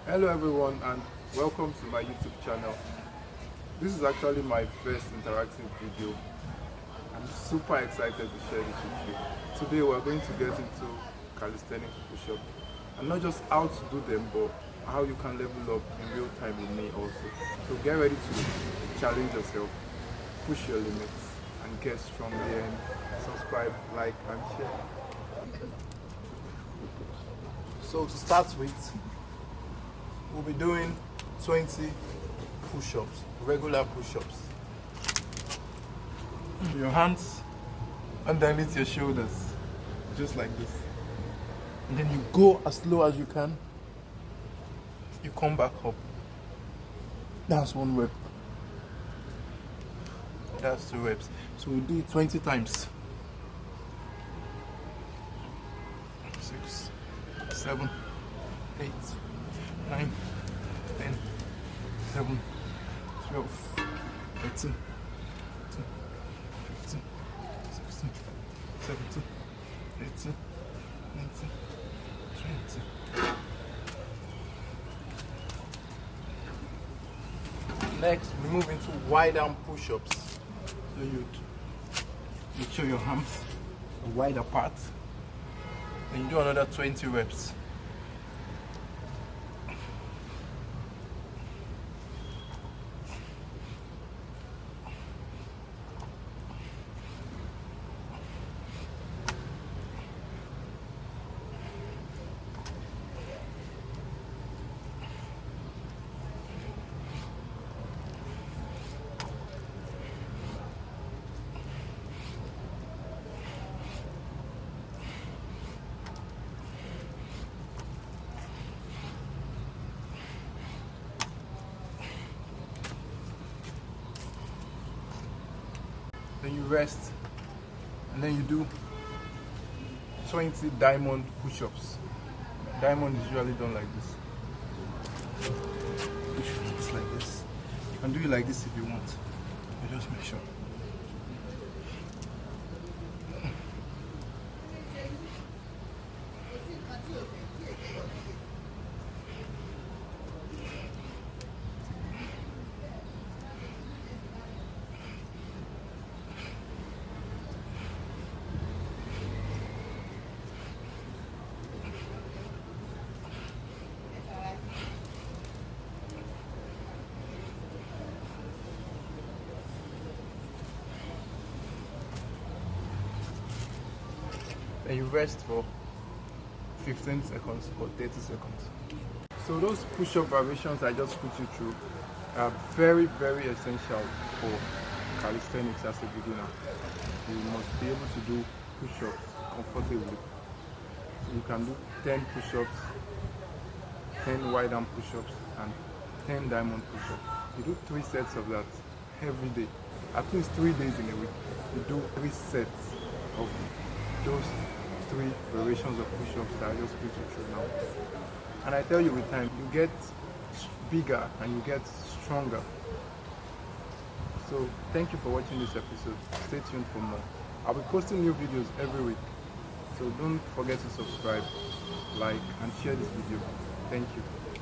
Hello everyone and welcome to my YouTube channel. This is actually my first interactive video. I'm super excited to share this with you. Today we're going to get into calisthenics push-up, and not just how to do them, but how you can level up in real time with me also. So get ready to challenge yourself, push your limits and get stronger. And subscribe, like and share. So to start with, we'll be doing 20 push-ups, regular push-ups. Your hands underneath your shoulders, just like this. And then you go as slow as you can. You come back up. That's one rep. That's 2 reps. So we'll do it 20 times. 6, 7, 8, 9, 10, 11, 12, 13, 15, 16, 17, 18, 19, 20. Next, we move into wide arm push-ups. So you make sure your arms are wide apart. Then you do another 20 reps. Then you rest, and then you do 20 diamond push-ups. Diamond is usually done like this. It's like this. You can do it like this if you want. You just make sure. Then you rest for 15 seconds or 30 seconds. So those push-up variations I just put you through are very, very essential for calisthenics as a beginner. You must be able to do push-ups comfortably. So you can do 10 push-ups, 10 wide arm push-ups and 10 diamond push-ups. You do 3 sets of that every day, at least 3 days in a week. You do 3 sets of those 3 variations of push-ups that I just put you through now. And I tell you, with time, you get bigger and you get stronger. So thank you for watching this episode. Stay tuned for more. I'll be posting new videos every week. So don't forget to subscribe, like and share this video. Thank you.